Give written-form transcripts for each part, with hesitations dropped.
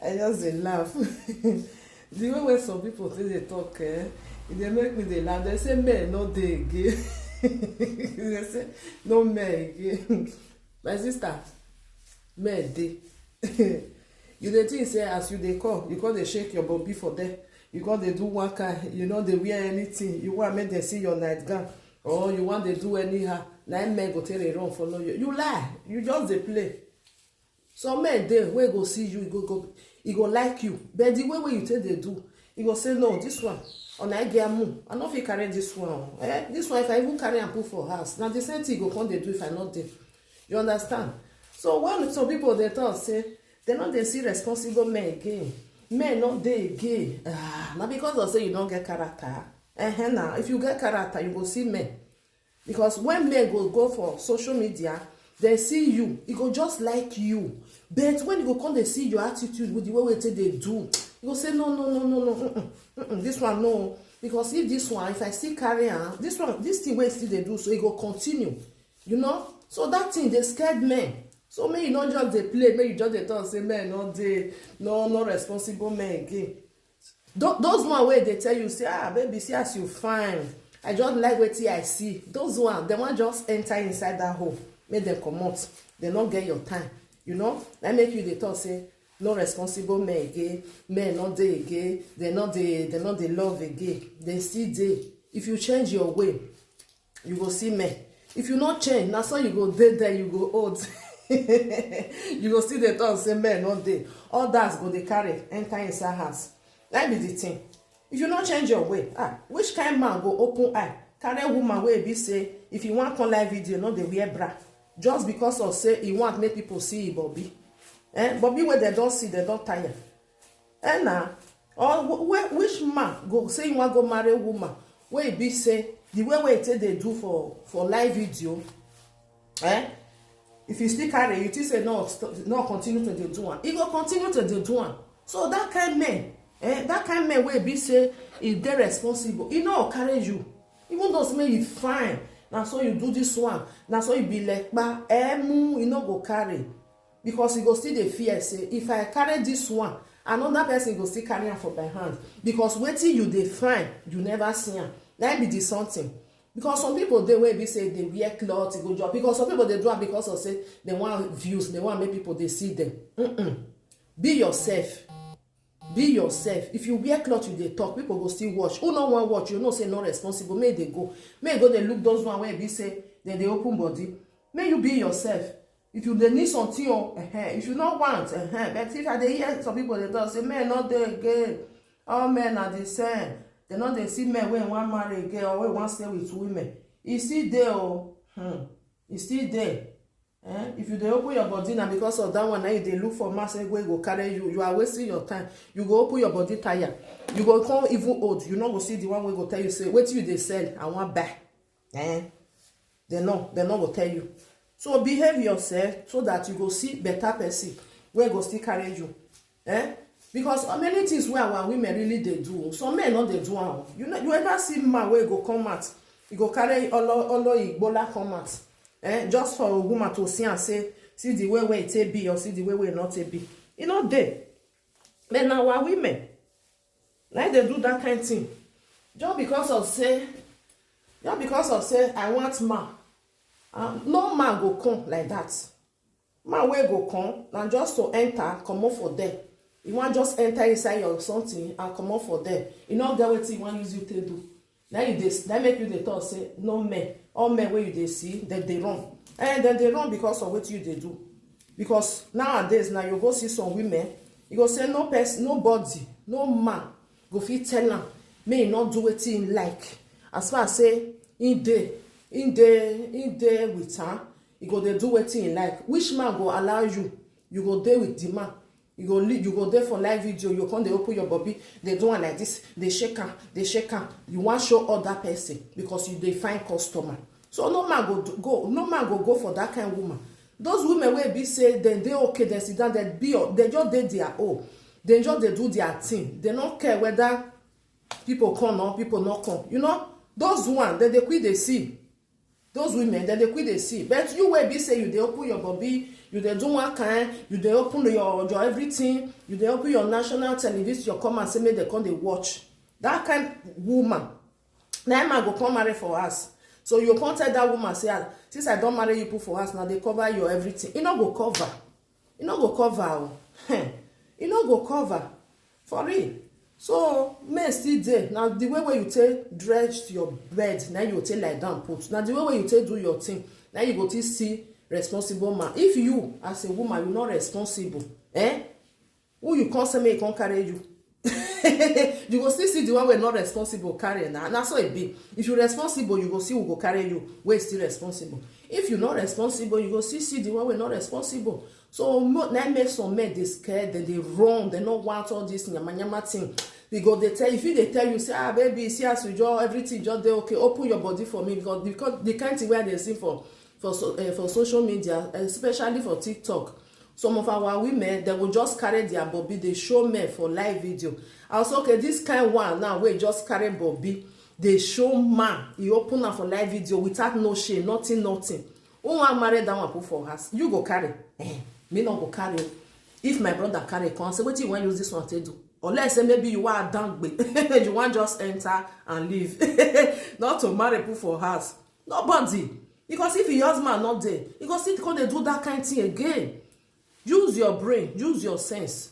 I just dey laugh. The way wey some people take dey talk, e dey make me dey laugh. They say men no dey again. They say no men again. My sister, men dey. You dey think say as you dey come, you come dey shake your body for them. You come dey do one kind, you no dey wear anything. You want make dem see your nightgown, or you want dey do anyhow. Na men go take dey run follow you. You lie. You just dey play. Some men dey wey go see you, he go like you, but the way you take dey do, he go say no, this one on I get am, I no fit carry this one. This one if I even carry am put for house, na the same thing go come dey do if I not dey. You understand? So when some people dey talk say they no dey see responsible men again, men no dey again. Na because of say you don't get character. Now if you get character, you go see men. Because when men go for social media, they see you, it go just like you. But when you go come, they see your attitude with the way they do, you go say no. This one no, because if this one, if I still carry on, this thing where still they do, so it go continue, you know. So that thing they scared men. So may you not just they play, may you just they talk say men no responsible men again. Those one where they tell you say baby, see as you fine, I just like what I see. Those one, they want just enter inside that hole. Make them come out. They not get your time. You know? That make you they talk say no responsible men again, men not they again, they not they love again. They still they. If you change your way, you go see men. If you not change, now so you go dead there, you go old. You go see the talk say men not they. All that's go they carry enter inside house. That be the thing. If you not change your way, which kind man go open eye? Carry a woman where be say if you want come live video, not they wear bra. Just because of say he want make people see Bobby. Bobby where they don't see, they don't tire. Now, which man go say you want go marry a woman where he be say the way they do for live video, if you still carry, you say no continue to do one. He go continue to do one. So that kind man, that kind man where be say if they responsible, he no carry you. Even though say you fine. Now so you do this one. Now so you be like you no go carry. Because you go still the fear say if I carry this one, another person go still carry am for my hand. Because waiting you dey find, you never see am. That be the something. Because some people they will be say they wear clothes, go job. Because some people they do it because of say they want views, they want make people they see them. Be yourself. Be yourself. If you wear clothes, you they talk, people go still watch. Who no one watch, you know say no responsible. May they go. May go they look those one where be say then they open body. May you be yourself. If you they need something, if you not want, but if I they hear some people they talk say men not there again. All men are the same. They not they see men when one marry again or when one stay with women. It's still there, It's still there. If you dey open your body now because of that one, now you dey look for mass wey go carry you, you are wasting your time. You go open your body tire. You go come even old. You no go see the one wey go tell you say wetin you dey sell, I wan buy. They no go tell you. So behave yourself so that you go see better person wey go still carry you. Because many things wey our women really dey do, some men no dey do am. You ever see man wey go come out, he go carry olo igbola come out. Just for a woman to see and say, see the way it take be or see the way it not take be. You know they. But now our women, like they do that kind of thing. Just because of say, I want man. No man go come like that. Man will go come and just to enter, come out for them. You want just enter inside or something and come out for them. You know that what you want use you to do. Now that make you the thought say no men, all men where you they see that they run, and then they run because of what you they do. Because nowadays now you go see some women, you go say no person, nobody, no man go fit tell them may not do what he like. As far as say in there with her, you go they do what he like. Which man go allow you? You go there with the man. You go there for live video, you come, they open your body, they do one like this, they shake her. You want to show other person because you they find customer. So no man go for that kind of woman. Those women will be say then they okay, they sit down, they just did their own. They just they do their thing. They don't care whether people come or people not come. You know, those one that they quit they see. Those women that they quit they see. But you will be say you they open your body, you dey do one kind, you dey open your everything, you dey open your national television, you come and say make dem come dey watch. That kind woman, na man go come marry for us. So you come tell that woman say, since I don marry you put for us, now they cover your everything. E no go cover. E no go cover. E no go cover for real. So men still dey. Now the way you take dress your bed, now you take lie down put. Now the way you take do your thing, now you go to see responsible man. If you as a woman you not responsible, who you come say make come carry you? You go still see the one wey not responsible carry na so e be. If you responsible, you go see who go carry you wey still responsible. If you not responsible, you go still see the one wey not responsible. So na make some men dey scared, then they run, they no want all this nyama thing. They go they tell, if you they tell you say baby, see as you just everything just dey okay, open your body for me, because the kind thing where they see for social media, especially for TikTok. Some of our women, they will just carry their bobby, they show men for live video. I was okay, this kind one now we just carry bobby, they show man, he open up for live video without no shame, nothing. Who want marry that one put for us? You go carry. Me not go carry. If my brother carry, come say, what you want use this one to do? Unless say maybe you want down, you want just enter and leave. Not to marry put for us. Nobody. Because if your husband not there, you go still they do that kind of thing again. Use your brain, use your sense.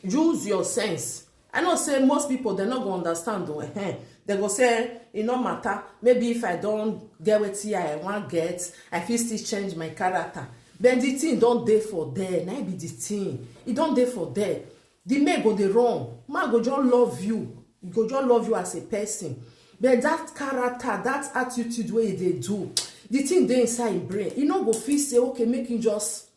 Use your sense. I know say most people they're not gonna understand though. They go say it no matter. Maybe if I don't get what I want get, I feel still change my character. But the thing don't dey for there. Now be the thing. It don't dey for there. The man go the wrong. Man go just love you. He go just love you as a person. But that character, that attitude way they do, the thing they inside him brain. You know go feel say okay, make him just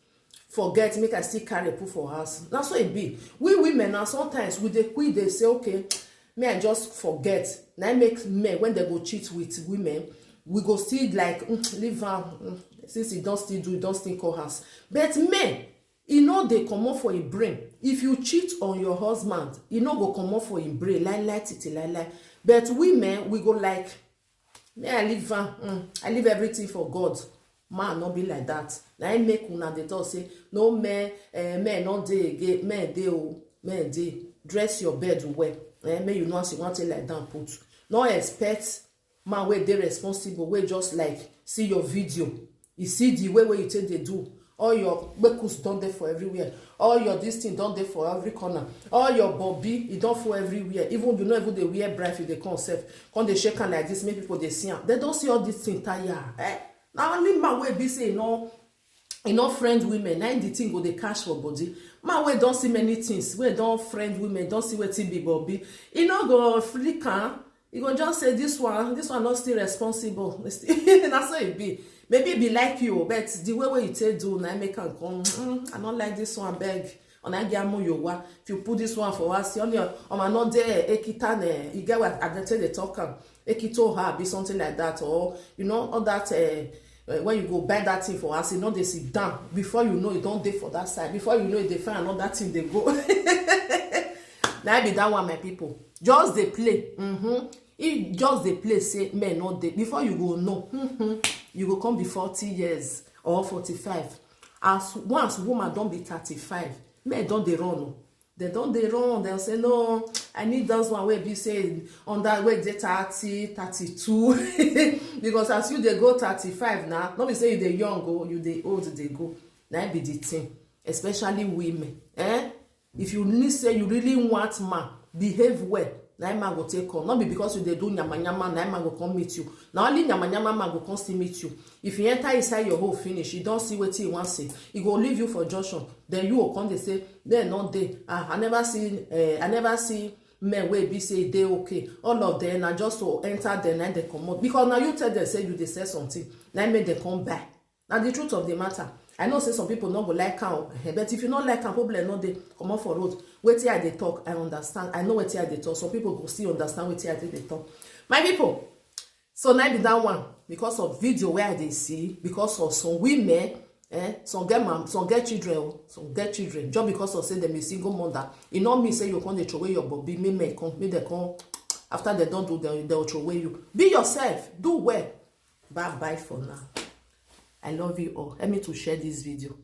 forget, make I still carry put for us. That's what it be. We women now sometimes with the quit they say okay, may I just forget. Now make men when they go cheat with women, we go still like leave am since he don't still do, he don't still call us. But men, you know they come up for a brain. If you cheat on your husband, you know go come up for a brain, lie. But women, we go like, may I leave I leave everything for God. Man not be like that. Now I make una they talk say no men not dey again, men dey dress your bed well. May you know as you want to like down put. No expect man where they responsible, where just like see your video. You see the way you take they do. All your bekus done there for everywhere. All your this thing done there for every corner. All your bobby, it done for everywhere. Even you know even they wear bright with the concept. When they shake hand like this, make people they see them. They don't see all this thing tire. Now only man wey be say friend women, now the thing go they cash for body. Man wey don't see many things, we don't friend women, don't see what be bobby. You know go flicker. You go just say this one not still responsible. That's how it be. Maybe it be like you, but the way you take do, now make can come. I don't like this one, beg. On I get more yowa. If you put this one for us, on my not there, ekita you get what I tell the talker. Ekito her be something like that, or you know all that. When you go buy that thing for us, you know they sit down. Before you know, you don't dey for that side. Before you know it, they find another thing they go. Now be that one, my people. Just they play. If just they play, say men not dey. Before you go know, you go come be 40 years or 45. As once woman don't be 35, men don't they run. They don't they run. They'll say no. I need those one where be saying on that way they 30, 32. Because as you they go 35 now, not be say you they young go, you they old they go. That be the thing, especially women. If you need say you really want man, behave well. Now man go take on. Not be because you they do nyama, now man go come meet you. Now only nyama man go come still meet you. If you enter inside your whole finish, you don't see what you want to say. He go leave you for junction. Then you will come they say, they're not there. I never see men where be say they okay. All of them are just to enter the night they come out. Because now you tell them say you they say something. Now make them come back. Now the truth of the matter. I know say some people not go like how, but if you not like how, probably not they come out for road. Wait till they talk, I understand. I know what they talk. Some people go still understand what they talk. My people, so now be that one because of video where they see, because of some women, some get man, some get children, just because of say them a single mother. It not mean say you come they throw away your body, me they come after they don't do they'll throw away you. Be yourself, do well. Bye for now. I love you all. Help me to share this video.